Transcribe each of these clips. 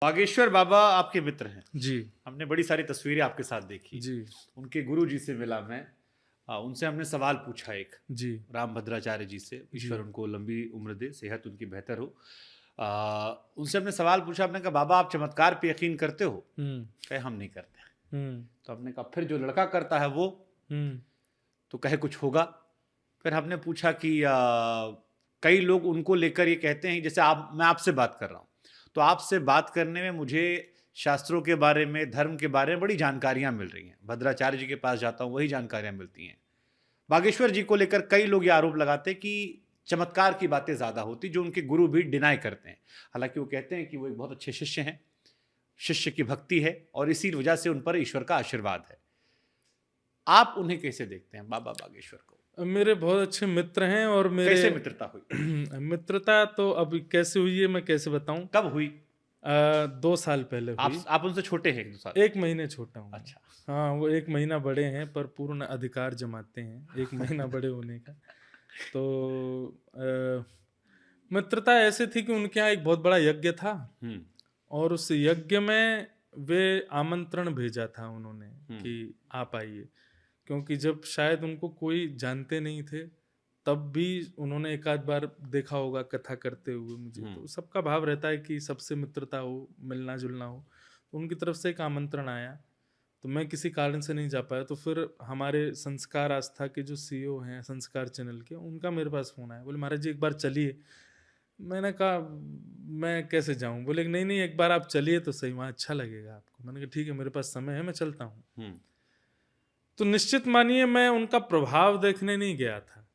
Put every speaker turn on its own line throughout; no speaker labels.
बागेश्वर बाबा आपके मित्र हैं।
जी।
हमने बड़ी सारी तस्वीरें आपके साथ देखी।
जी।
उनके गुरु जी से मिला मैं। उनसे हमने सवाल पूछा एक,
जी।
राम भद्राचार्य जी से, ईश्वर
जी।
उनको लंबी उम्र दे, सेहत उनकी बेहतर हो। उनसे हमने सवाल पूछा, हमने कहा बाबा आप चमत्कार पे यकीन करते हो? कहे हम नहीं करते। तो हमने कहा फिर जो लड़का करता है वो? तो कहे कुछ होगा। फिर हमने पूछा कि कई लोग उनको लेकर ये कहते हैं, जैसे मैं आपसे बात कर रहा हूँ तो आपसे बात करने में मुझे शास्त्रों के बारे में, धर्म के बारे में बड़ी जानकारियां मिल रही हैं। भद्राचार्य जी के पास जाता हूँ, वही जानकारियां मिलती हैं। बागेश्वर जी को लेकर कई लोग ये आरोप लगाते हैं कि चमत्कार की बातें ज्यादा होती, जो उनके गुरु भी डिनाई करते हैं। हालांकि वो कहते हैं कि वो एक बहुत अच्छे शिष्य हैं, शिष्य की भक्ति है और इसी वजह से उन पर ईश्वर का आशीर्वाद है। आप उन्हें कैसे देखते हैं, बाबा बागेश्वर को?
मेरे बहुत अच्छे मित्र हैं और मेरे
कैसे मित्रता हुई?
मित्रता तो अब कैसे हुई है मैं कैसे बताऊं।
कब हुई?
2 साल पहले हुई।
आप उनसे छोटे हैं 1-2 साल?
1 महीने छोटा हूँ।
अच्छा।
हाँ, वो 1 महीना बड़े हैं पर पूर्ण अधिकार जमाते हैं 1 महीना बड़े होने का। तो मित्रता ऐसे थी कि उनके यहाँ एक बहुत बड़ा यज्ञ था और उस यज्ञ में वे आमंत्रण भेजा था उन्होंने कि आप आइए, क्योंकि जब शायद उनको कोई जानते नहीं थे तब भी उन्होंने एक आध बार देखा होगा कथा करते हुए मुझे। तो सबका भाव रहता है कि सबसे मित्रता हो, मिलना जुलना हो। तो उनकी तरफ से एक आमंत्रण आया तो मैं किसी कारण से नहीं जा पाया। तो फिर हमारे संस्कार आस्था के जो सीईओ हैं संस्कार चैनल के, उनका मेरे पास फोन आया, बोले महाराज जी एक बार चलिए। मैंने कहा मैं कैसे जाऊं? बोले नहीं नहीं एक बार आप चलिए तो सही, वहाँ अच्छा लगेगा आपको। मैंने कहा ठीक है, मेरे पास समय है, मैं चलता हूँ। तो निश्चित मानिए मैं उनका प्रभाव देखने नहीं गया था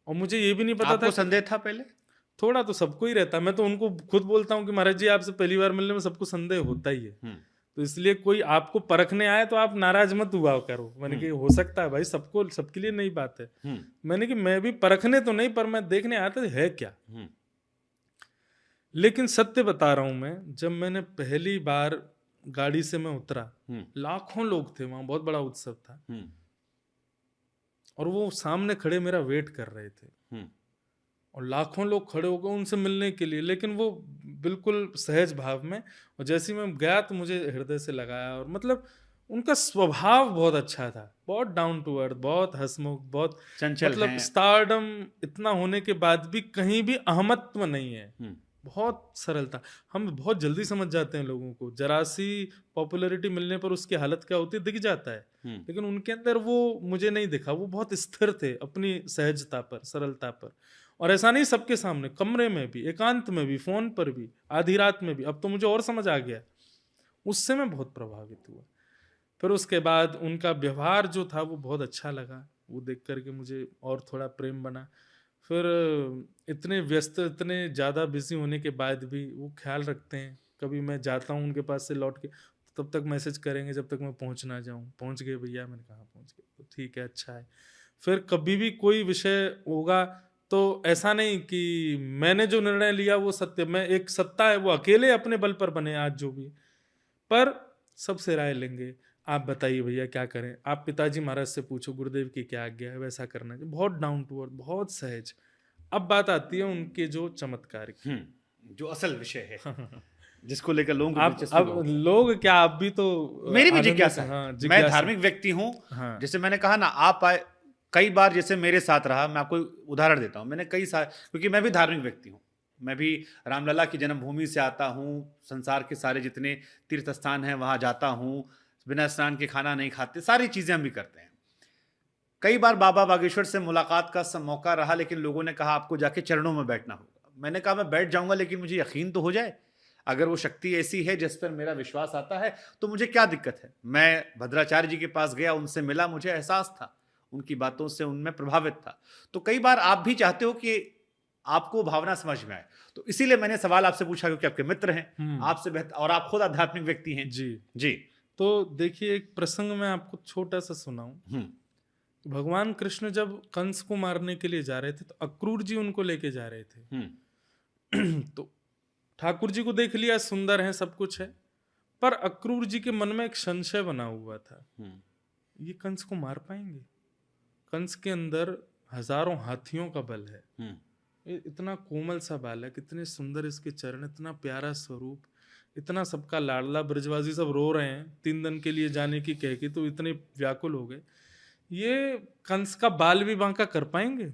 और मुझे ये भी नहीं पता था।
आपको संदेह था पहले?
थोड़ा तो सबको ही रहता। मैं तो उनको खुद बोलता हूँ कि महाराज जी आपसे पहली बार मिलने में सबको संदेह होता ही है। तो इसलिए कोई आपको परखने आए तो आप नाराज मत हुआ करो। मैंने कि हो सकता है भाई, सबको सबके लिए नई बात है। मैंने कि मैं भी परखने तो नहीं पर मैं देखने आया था है क्या। लेकिन सत्य बता रहा हूं मैं, जब मैंने पहली बार गाड़ी से मैं उतरा, लाखों लोग थे वहां, बहुत बड़ा उत्सव था और वो सामने खड़े मेरा वेट कर रहे थे और लाखों लोग खड़े हो गए उनसे मिलने के लिए, लेकिन वो बिल्कुल सहज भाव में। और जैसे ही मैं गया तो मुझे हृदय से लगाया और मतलब उनका स्वभाव बहुत अच्छा था, बहुत डाउन टू अर्थ, बहुत हंसमुख, बहुत
चंचल
मतलब
हैं।
स्टारडम इतना होने के बाद भी कहीं भी अहमत्व नहीं है, बहुत सरलता। हम बहुत जल्दी समझ जाते हैं लोगों को, जरा सी पॉपुलैरिटी मिलने पर उसकी हालत क्या होती है दिख जाता है। लेकिन उनके अंदर वो मुझे नहीं दिखा। वो बहुत स्थिर थे अपनी सहजता पर, सरलता पर। और ऐसा नहीं सबके सामने, कमरे में भी, एकांत में भी, फोन पर भी, आधी रात में भी। अब तो मुझे और समझ आ गया, उससे मैं बहुत प्रभावित हुआ। फिर उसके बाद उनका व्यवहार जो था वो बहुत अच्छा लगा, वो देख करके मुझे और थोड़ा प्रेम बना। फिर इतने व्यस्त, इतने ज़्यादा बिजी होने के बाद भी वो ख्याल रखते हैं। कभी मैं जाता हूँ उनके पास से लौट के, तब तक मैसेज करेंगे जब तक मैं पहुँच ना जाऊँ, पहुँच गए भैया? मैंने कहा पहुँच गए, तो ठीक है, अच्छा है। फिर कभी भी कोई विषय होगा तो ऐसा नहीं कि मैंने जो निर्णय लिया वो सत्य, मैं एक सत्ता है वो अकेले अपने बल पर बने आज जो भी, पर सबसे राय लेंगे। आप बताइए भैया क्या करें, आप पिताजी महाराज से पूछो गुरुदेव की क्या आज्ञा है, वैसा करना चाहिए। बहुत डाउन टू अर्थ, बहुत सहज। अब बात आती है उनके जो चमत्कार की,
जो असल विषय है जिसको लेकर लोगों को
आप
दिलचस्पी
अब
बहुत है।
लोग क्या, आप भी तो
मेरी भी
आनंदित
जिज्ञासा
हैं।
है।
हाँ,
मैं
जिज्ञासा।
धार्मिक व्यक्ति हूं।
हाँ।
जैसे मैंने कहा ना, आप आए कई बार, जैसे मेरे साथ रहा। मैं आपको उदाहरण देता हूं, मैंने कई सारे, क्योंकि मैं भी धार्मिक व्यक्ति हूं। मैं भी रामलला की जन्मभूमि से आता हूं। संसार के सारे जितने तीर्थ स्थान हैं वहां जाता हूं। बिना स्नान के खाना नहीं खाते, सारी चीजें हम भी करते हैं। कई बार बाबा बागेश्वर से मुलाकात का मौका रहा, लेकिन लोगों ने कहा आपको जाके चरणों में बैठना होगा। मैंने कहा मैं बैठ जाऊंगा, लेकिन मुझे यकीन तो हो जाए। अगर वो शक्ति ऐसी है जिस पर मेरा विश्वास आता है तो मुझे क्या दिक्कत है। मैं भद्राचार्य जी के पास गया, उनसे मिला, मुझे एहसास था, उनकी बातों से उनमें प्रभावित था। तो कई बार आप भी चाहते हो कि आपको भावना समझ में आए, तो इसीलिए मैंने सवाल आपसे पूछा, क्योंकि आपके मित्र हैं, आपसे बेहतर, और आप खुद आध्यात्मिक व्यक्ति हैं।
जी।
जी।
तो देखिए, एक प्रसंग मैं आपको छोटा सा सुनाऊं। भगवान कृष्ण जब कंस को मारने के लिए जा रहे थे तो अक्रूर जी उनको लेके जा रहे थे। तो ठाकुर जी को देख लिया, सुंदर है, सब कुछ है, पर अक्रूर जी के मन में एक संशय बना हुआ था, ये कंस को मार पाएंगे? कंस के अंदर हजारों हाथियों का बल है, ये इतना कोमल सा बालक, इतने सुंदर इसके चरण, इतना प्यारा स्वरूप, इतना सबका लाडला, ब्रजवासी सब रो रहे हैं 3 दिन के लिए जाने की कह के, तो इतने व्याकुल हो गए। ये कंस का बाल भी बांका कर पाएंगे?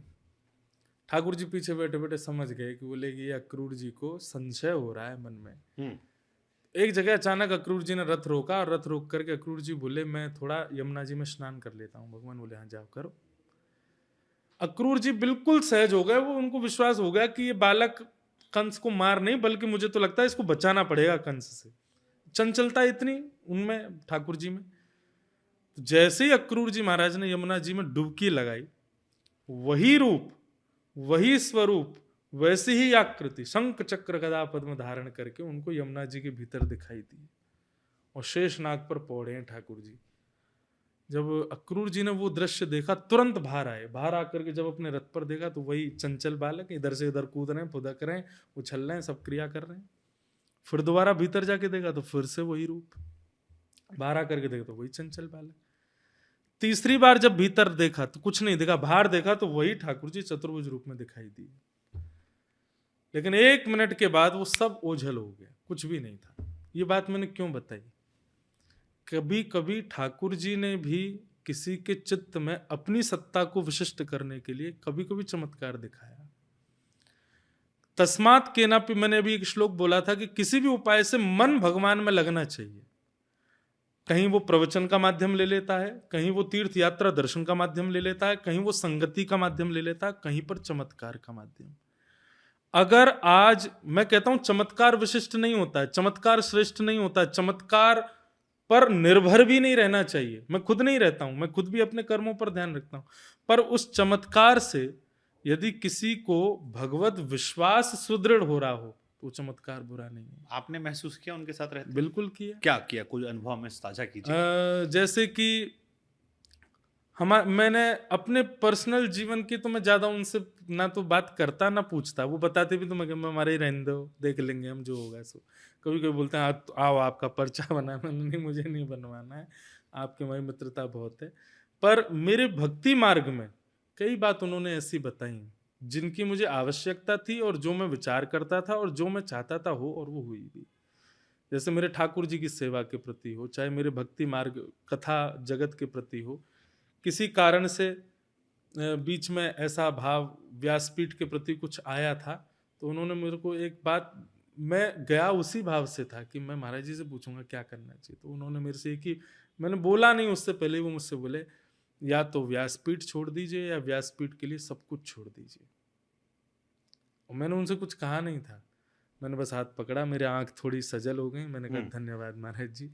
ठाकुर जी पीछे बैठे बैठे समझ गए कि बोले कि ये अक्रूर जी को संशय हो रहा है मन में। एक जगह अचानक अक्रूर जी ने रथ रोका, और रथ रोक करके अक्रूर जी बोले मैं थोड़ा यमुना जी में स्नान कर लेता हूँ। भगवान बोले हाँ जाओ करो। अक्रूर जी बिल्कुल सहज हो गए, वो उनको विश्वास हो गया कि ये बालक कंस को मार नहीं, बल्कि मुझे तो लगता है इसको बचाना पड़ेगा कंस से। चंचलता इतनी उनमें, ठाकुर जी में। तो जैसे ही अक्रूर जी महाराज ने यमुना जी में डुबकी लगाई, वही रूप, वही स्वरूप, वैसी ही आकृति, शंख चक्र गदा पद्म धारण करके उनको यमुना जी के भीतर दिखाई दी, और शेष नाग पर पौड़े हैं ठाकुर जी। जब अक्रूर जी ने वो दृश्य देखा, तुरंत बाहर आए। बाहर आकर के जब अपने रथ पर देखा, तो वही चंचल बालक इधर से इधर कूद रहे हैं, फुदक रहे हैं, उछल रहे हैं, सब क्रिया कर रहे हैं। फिर दोबारा भीतर जाके देखा तो फिर से वही रूप, बाहर आकर के देखा तो वही चंचल बालक। तीसरी बार जब भीतर देखा तो कुछ नहीं देखा, बाहर देखा तो वही ठाकुर जी चतुर्भुज रूप में दिखाई दी। लेकिन 1 मिनट के बाद वो सब ओझल हो गया, कुछ भी नहीं था। ये बात मैंने क्यों बताई? कभी कभी ठाकुर जी ने भी किसी के चित्त में अपनी सत्ता को विशिष्ट करने के लिए कभी कभी चमत्कार दिखाया। तस्मात् केनापि, मैंने अभी एक श्लोक बोला था कि किसी भी उपाय से मन भगवान में लगना चाहिए। कहीं वो प्रवचन का माध्यम ले लेता है, कहीं वो तीर्थ यात्रा दर्शन का माध्यम ले लेता है, कहीं वो संगति का माध्यम ले लेता है, कहीं पर चमत्कार का माध्यम। अगर आज मैं कहता हूं चमत्कार विशिष्ट नहीं होता है, चमत्कार श्रेष्ठ नहीं होता है, चमत्कार पर निर्भर भी नहीं रहना चाहिए। मैं खुद नहीं रहता हूं, मैं खुद भी अपने कर्मों पर ध्यान रखता हूं, पर उस चमत्कार से यदि किसी को भगवत विश्वास सुदृढ़ हो रहा हो तो चमत्कार बुरा नहीं है।
आपने महसूस किया उनके साथ रहते?
बिल्कुल किया।
क्या किया? कोई अनुभव में साझा कीजिए।
जैसे कि मैंने अपने पर्सनल जीवन की तो मैं ज्यादा उनसे ना तो बात करता ना पूछता। वो बताते भी तो मैं हमारे ही रहने दो, देख लेंगे हम जो होगा सो। कभी कभी बोलते हैं आओ आपका पर्चा बनाना। नहीं, मुझे नहीं बनवाना है, आपके हमारी मित्रता बहुत है। पर मेरे भक्ति मार्ग में कई बात उन्होंने ऐसी बताई जिनकी मुझे आवश्यकता थी, और जो मैं विचार करता था, और जो मैं चाहता था हो, और वो हुई भी। जैसे मेरे ठाकुर जी की सेवा के प्रति हो, चाहे मेरे भक्ति मार्ग कथा जगत के प्रति हो, किसी कारण से बीच में ऐसा भाव व्यासपीठ के प्रति कुछ आया था, तो उन्होंने मेरे को एक बात, मैं गया उसी भाव से था कि मैं महाराज जी से पूछूंगा क्या करना चाहिए। तो उन्होंने मेरे से कि मैंने बोला नहीं, उससे पहले वो मुझसे बोले या तो व्यासपीठ छोड़ दीजिए या व्यासपीठ के लिए सब कुछ छोड़ दीजिए। और मैंने उनसे कुछ कहा नहीं था, मैंने बस हाथ पकड़ा, मेरी आंख थोड़ी सजल हो गई, मैंने कहा धन्यवाद महाराज जी।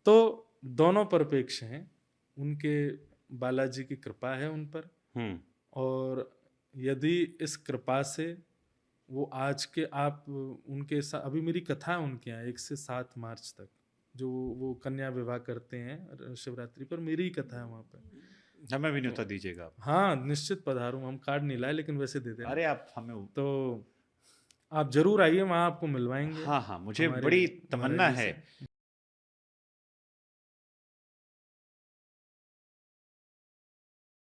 तो दोनों परिप्रेक्ष्य हैं, उनके बालाजी की कृपा है उन पर, और यदि इस कृपा से वो आज के आप उनके साथ, अभी मेरी कथा है उनके यहाँ 1 से 7 मार्च तक, जो वो कन्या विवाह करते हैं शिवरात्रि पर, मेरी ही कथा है वहाँ पर।
हमें भी न्योता दीजिएगा आप।
हाँ निश्चित पधारूं, हम कार्ड नहीं लाए लेकिन वैसे दे देना।
अरे आप हमें
तो आप जरूर आइए, वहाँ आपको मिलवाएंगे।
हाँ, मुझे बड़ी तमन्ना है